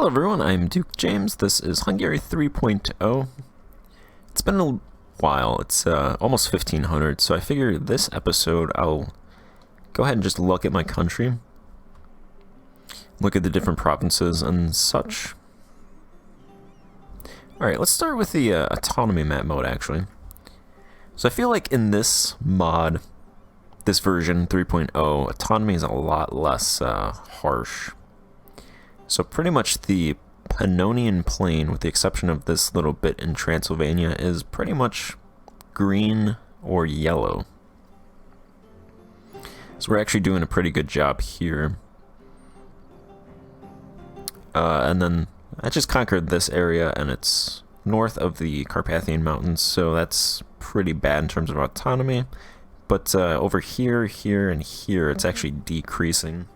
Hello everyone, I'm Duke James. This is Hungary 3.0. It's been a while. It's almost 1500, so I figure this episode I'll go ahead and just look at my country, look at the different provinces and such. Alright, let's start with the Autonomy Map Mode, actually. So I feel like in this mod, this version 3.0, autonomy is a lot less harsh. So pretty much the Pannonian Plain, with the exception of this little bit in Transylvania, is pretty much green or yellow. So we're actually doing a pretty good job here. And then I just conquered this area, and it's north of the Carpathian Mountains, so that's pretty bad in terms of autonomy. But over here, here, and here, it's actually decreasing.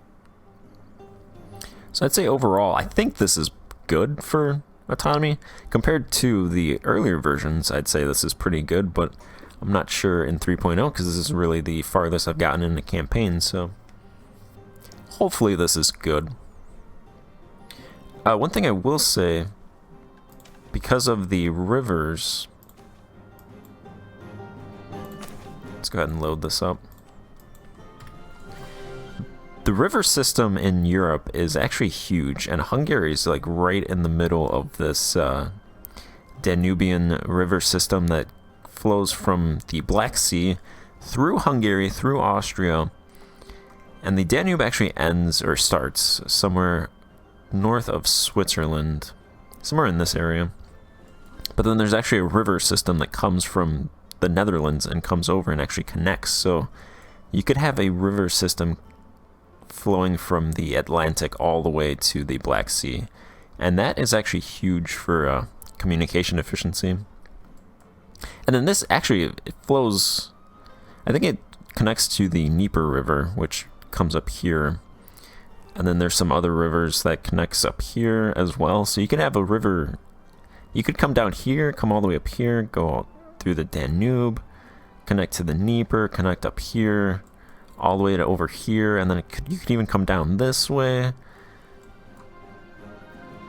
So I'd say overall, I think this is good for autonomy. Compared to the earlier versions, I'd say this is pretty good, but I'm not sure in 3.0 because this is really the farthest I've gotten in the campaign, so hopefully this is good. One thing I will say, because of the rivers, let's go ahead and load this up. The river system in Europe is actually huge, and Hungary is like right in the middle of this Danubian river system that flows from the Black Sea through Hungary, through Austria, and the Danube actually ends or starts somewhere north of Switzerland, somewhere in this area. But then there's actually a river system that comes from the Netherlands and comes over and actually connects. So you could have a river system flowing from the Atlantic all the way to the Black Sea, and that is actually huge for communication efficiency. And then this actually, it flows, I think it connects to the Dnieper River, which comes up here, and then there's some other rivers that connects up here as well. So you could have a river, you could come down here, come all the way up here, go through the Danube, connect to the Dnieper, connect up here, all the way to over here, and then you could even come down this way.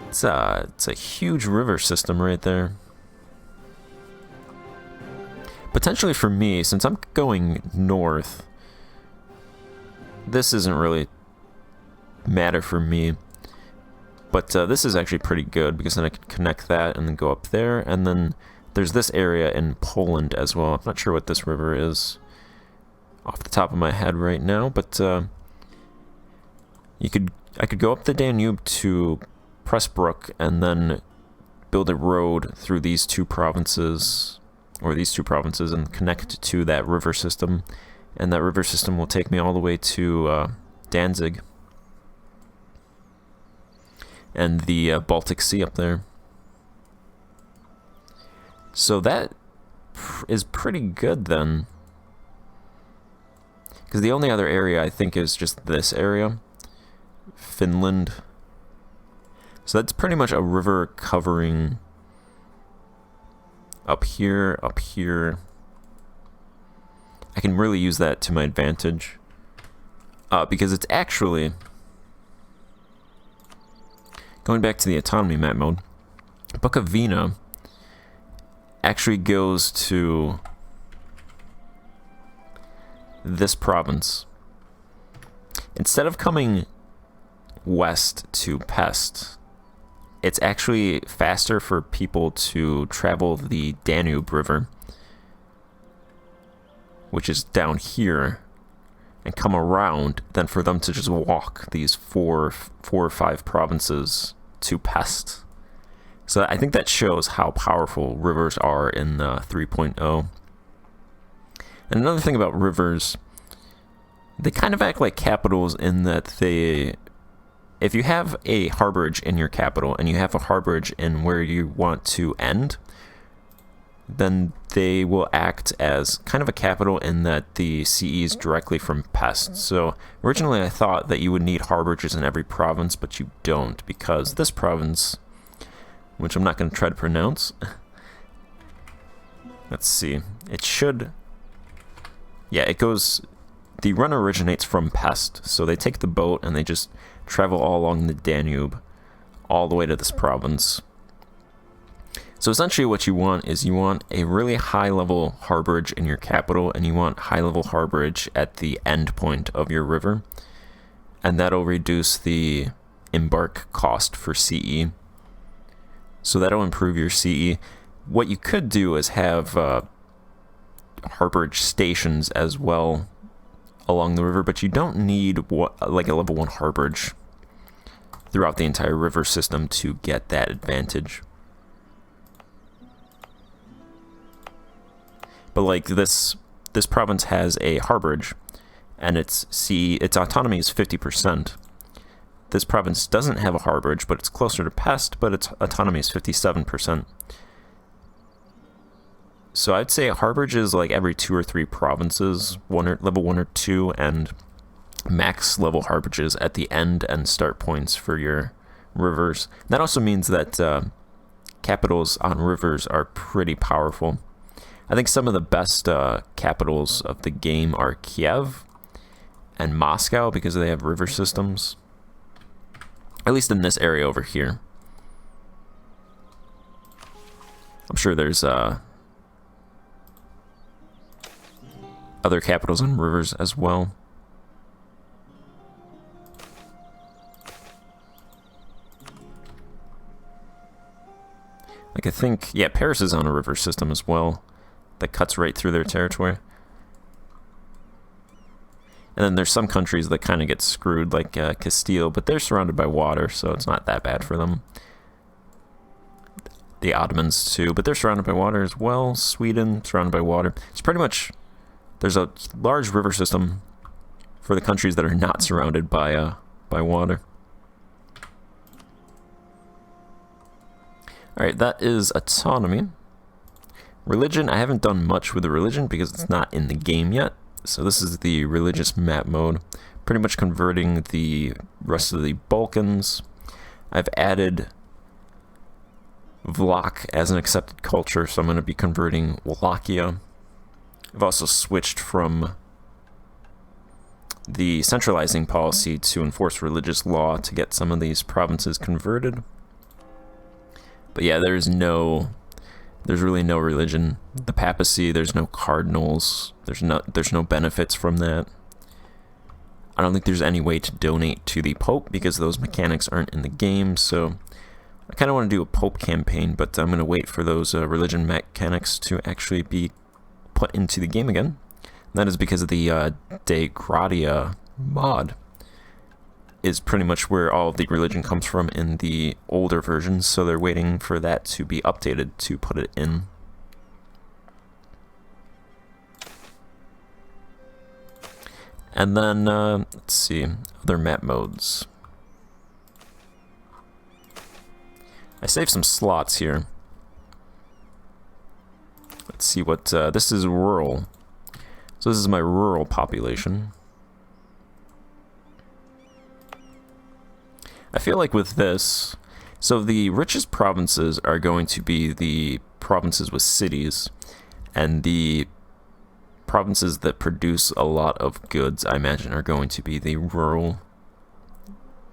It's a huge river system right there. Potentially for me, since I'm going north, this isn't really matter for me. But this is actually pretty good, because then I can connect that and then go up there, and then there's this area in Poland as well. I'm not sure what this river is off the top of my head right now, but I could go up the Danube to Pressbrook and then build a road through these two provinces, and connect to that river system, and that river system will take me all the way to Danzig and the Baltic Sea up there. So that is pretty good then. Because the only other area I think is just this area, Finland. So that's pretty much a river covering up here, up here. I can really use that to my advantage, because it's actually, going back to the Autonomy Map Mode, Bukovina actually goes to this province. Instead of coming west to Pest, it's actually faster for people to travel the Danube River, which is down here, and come around, than for them to just walk these four or five provinces to Pest. So I think that shows how powerful rivers are in 3.0. And another thing about rivers, they kind of act like capitals in that if you have a harborage in your capital and you have a harborage in where you want to end, then they will act as kind of a capital in that the CE is directly from Pest. So originally I thought that you would need harborages in every province, but you don't, because this province, which I'm not going to try to pronounce, let's see, it should, yeah, it goes, the run originates from Pest, so they take the boat and they just travel all along the Danube all the way to this province. So essentially what you want is you want a really high-level harborage in your capital, and you want high-level harborage at the end point of your river. And that'll reduce the embark cost for CE. So that'll improve your CE. What you could do is have harborage stations as well along the river, but you don't need like a level 1 harborage throughout the entire river system to get that advantage. But like this province has a harborage, and its autonomy is 50%. This province doesn't have a harborage, but it's closer to Pest, but its autonomy is 57%. So I'd say harborage is like every 2 or 3 provinces, level 1 or 2, and max level harborages at the end and start points for your rivers. That also means that capitals on rivers are pretty powerful. I think some of the best capitals of the game are Kiev and Moscow because they have river systems. At least in this area over here. I'm sure there's other capitals on rivers as well. Like I think, yeah, Paris is on a river system as well that cuts right through their territory. And then there's some countries that kind of get screwed, like Castile, but they're surrounded by water, so it's not that bad for them. The Ottomans too, but they're surrounded by water as well. Sweden, surrounded by water. It's pretty much, there's a large river system for the countries that are not surrounded by water. Alright, that is autonomy. Religion, I haven't done much with the religion because it's not in the game yet. So this is the religious map mode. Pretty much converting the rest of the Balkans. I've added Vlach as an accepted culture, so I'm going to be converting Wallachia. I've also switched from the centralizing policy to enforce religious law to get some of these provinces converted. But yeah, there's really no religion. The papacy, there's no cardinals. There's no benefits from that. I don't think there's any way to donate to the Pope because those mechanics aren't in the game. So I kind of want to do a Pope campaign, but I'm going to wait for those religion mechanics to actually be put into the game again. And that is because of the De Gratia mod is pretty much where all of the religion comes from in the older versions, so they're waiting for that to be updated to put it in. And then, let's see, other map modes. I saved some slots here. Let's see what, this is rural. So this is my rural population. I feel like with this, so the richest provinces are going to be the provinces with cities, and the provinces that produce a lot of goods, I imagine, are going to be the rural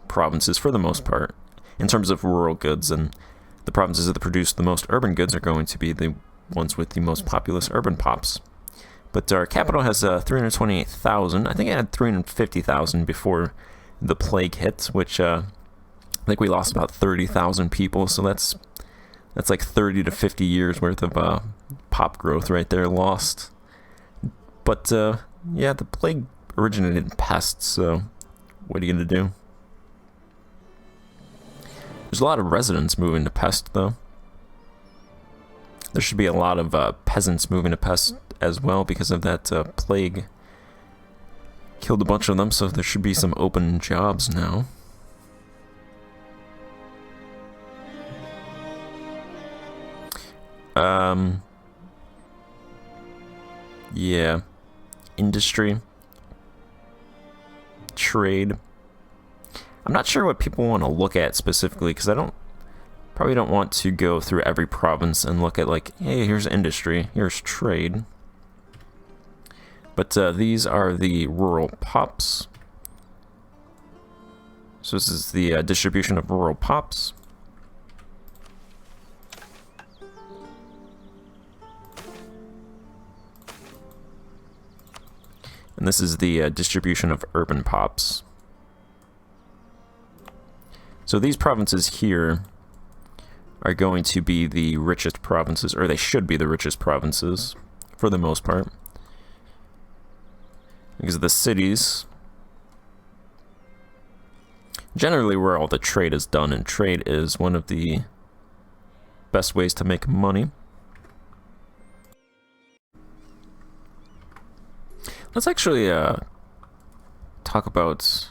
provinces for the most part, in terms of rural goods, and the provinces that produce the most urban goods are going to be the ones with the most populous urban pops. But our capital has 328,000. I think I had 350,000 before the plague hit, which I think we lost about 30,000 people, so that's like 30 to 50 years worth of pop growth right there lost. But yeah, the plague originated in pests, so what are you gonna do? There's a lot of residents moving to Pest, though. There should be a lot of peasants moving to Pest as well because of that plague. Killed a bunch of them, so there should be some open jobs now. Yeah. Industry. Trade. I'm not sure what people want to look at specifically, because probably don't want to go through every province and look at like, hey, here's industry, here's trade. But these are the rural pops. So this is the distribution of rural pops. And this is the distribution of urban pops. So these provinces here are going to be the richest provinces, or they should be the richest provinces, for the most part. Because the cities, generally where all the trade is done, and trade is one of the best ways to make money. Let's actually talk about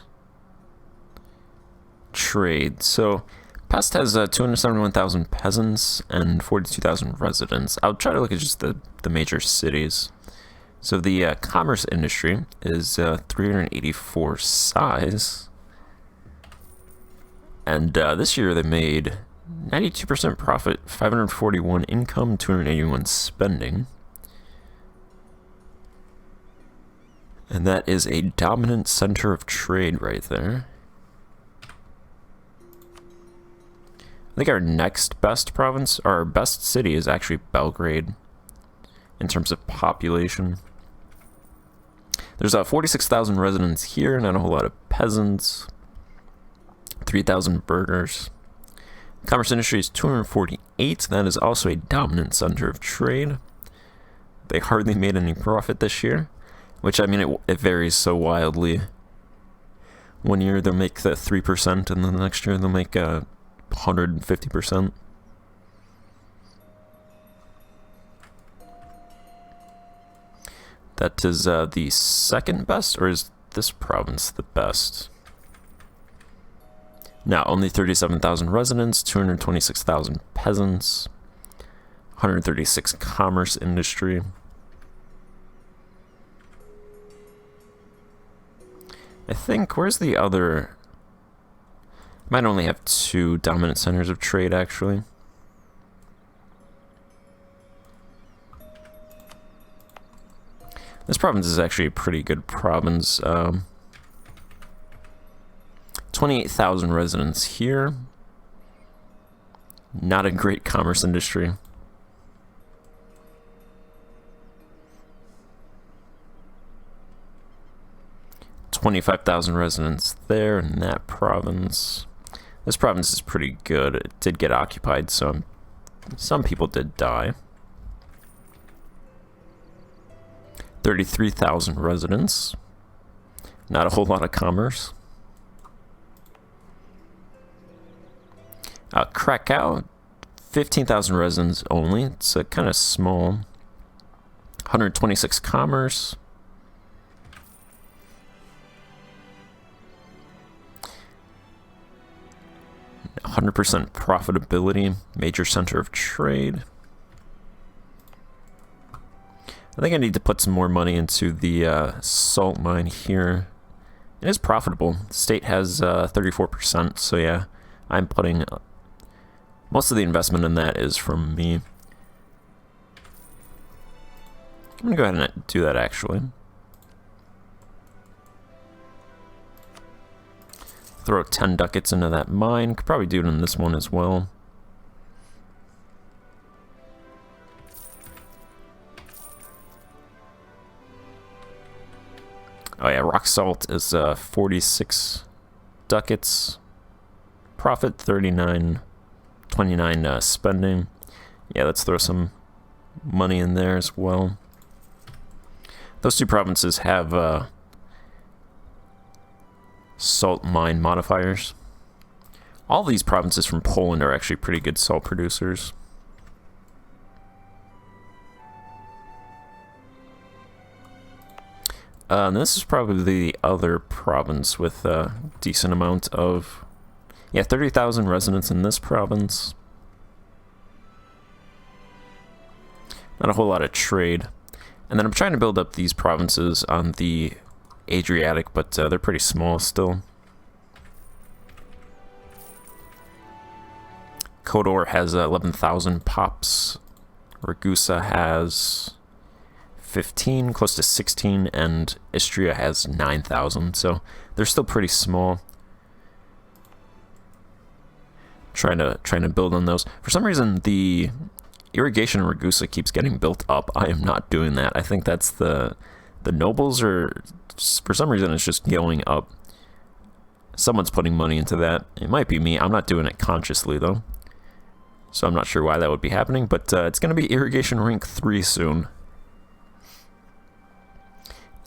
trade. So Pest has 271,000 peasants and 42,000 residents. I'll try to look at just the major cities. So the commerce industry is 384 size. And this year they made 92% profit, 541 income, 281 spending. And that is a dominant center of trade right there. I think our next best province, or our best city, is actually Belgrade in terms of population. There's 46,000 residents here, not a whole lot of peasants. 3,000 burghers. Commerce industry is 248. That is also a dominant center of trade. They hardly made any profit this year, which, I mean, it varies so wildly. One year they'll make the 3%, and then the next year they'll make 150%. That is the second best, or is this province the best? Now, only 37,000 residents, 226,000 peasants, 136 commerce industry. I think, where's the other? Might only have 2 dominant centers of trade, actually. This province is actually a pretty good province. 28,000 residents here. Not a great commerce industry. $25,000 residents there in that province. This province is pretty good. It did get occupied, so some people did die. 33,000 residents. Not a whole lot of commerce. Krakow, 15,000 residents only. It's kind of small. 126 commerce. %, profitability, major center of trade. I think I need to put some more money into the salt mine here. It is profitable. The state has 34%, so yeah, I'm putting most of the investment in that is from me. I'm gonna go ahead and do that actually. Throw 10 ducats into that mine. Could probably do it in this one as well. Oh yeah, rock salt is 46 ducats. Profit 39, 29 spending. Yeah, let's throw some money in there as well. Those 2 provinces have salt mine modifiers. All these provinces from Poland are actually pretty good salt producers. And this is probably the other province with a decent amount of... Yeah, 30,000 residents in this province. Not a whole lot of trade. And then I'm trying to build up these provinces on the Adriatic, but they're pretty small still. Kodor has 11,000 pops. Ragusa has 15, close to 16, and Istria has 9,000, so they're still pretty small. Trying to build on those. For some reason, the irrigation in Ragusa keeps getting built up. I am not doing that. I think that's the The nobles are, for some reason, it's just going up. Someone's putting money into that. It might be me. I'm not doing it consciously, though. So I'm not sure why that would be happening, but it's going to be irrigation rank 3 soon.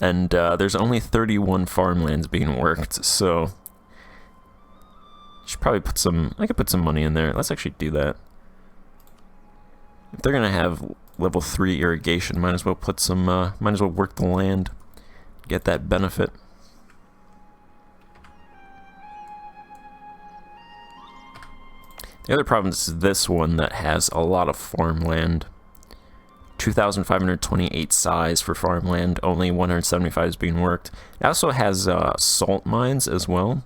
And there's only 31 farmlands being worked, so should probably put some, I could put some money in there. Let's actually do that. If they're gonna have level 3 irrigation, might as well put some, might as well work the land, get that benefit. The other problem is this one that has a lot of farmland. 2,528 size for farmland, only 175 is being worked. It also has salt mines as well,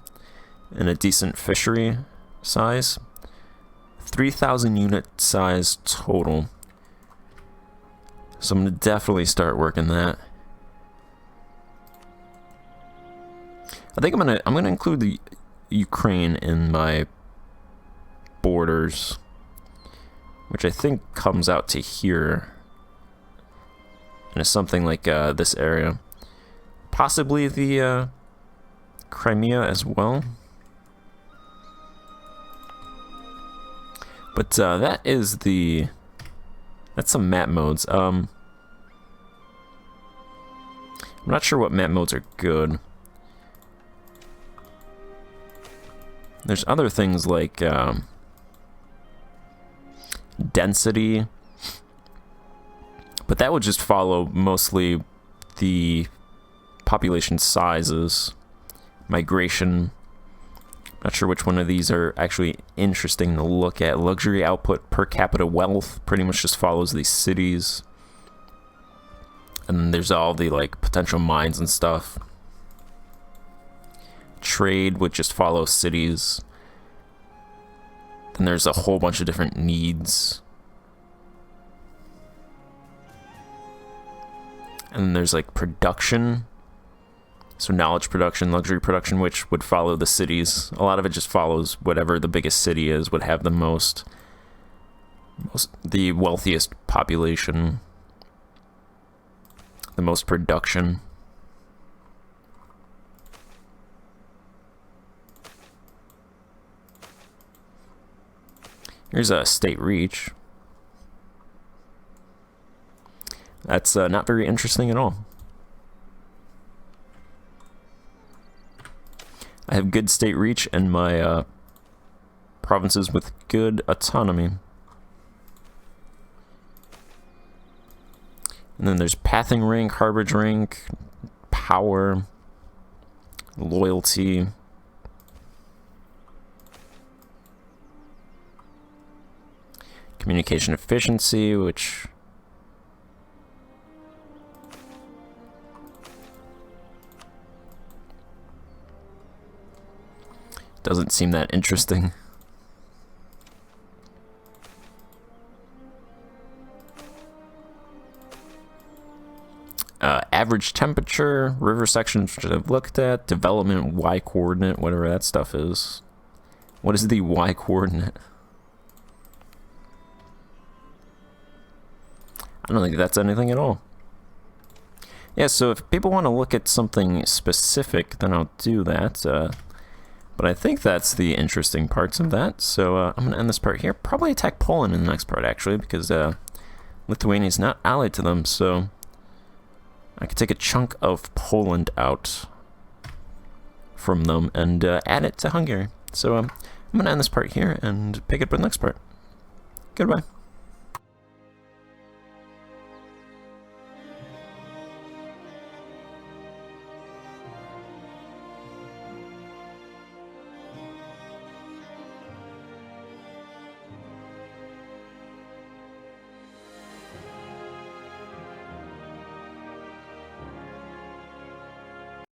and a decent fishery size. 3,000 unit size total. So I'm gonna definitely start working that. I think I'm gonna include the Ukraine in my borders, which I think comes out to here. And it's something like this area. Possibly the Crimea as well. But that is the... That's some map modes. I'm not sure what map modes are good. There's other things like density. But that would just follow mostly the population sizes, migration. Not sure which one of these are actually interesting to look at. Luxury output, per capita wealth, pretty much just follows these cities. And then there's all the like potential mines and stuff. Trade would just follow cities. Then there's a whole bunch of different needs. And then there's like production, so knowledge production, luxury production, which would follow the cities. A lot of it just follows whatever the biggest city is would have the the wealthiest population, the most production. Here's a state reach. That's not very interesting at all. I have good state reach and my provinces with good autonomy. And then there's pathing rank, harborage rank, power, loyalty. Communication efficiency, which... doesn't seem that interesting. Average temperature, river sections which I've looked at, development Y coordinate, whatever that stuff is. What is the Y coordinate? I don't think that's anything at all. Yeah, so if people want to look at something specific, then I'll do that. But I think that's the interesting parts of that. So I'm going to end this part here. Probably attack Poland in the next part, actually, because Lithuania is not allied to them. So I could take a chunk of Poland out from them and add it to Hungary. So I'm going to end this part here and pick up the next part. Goodbye.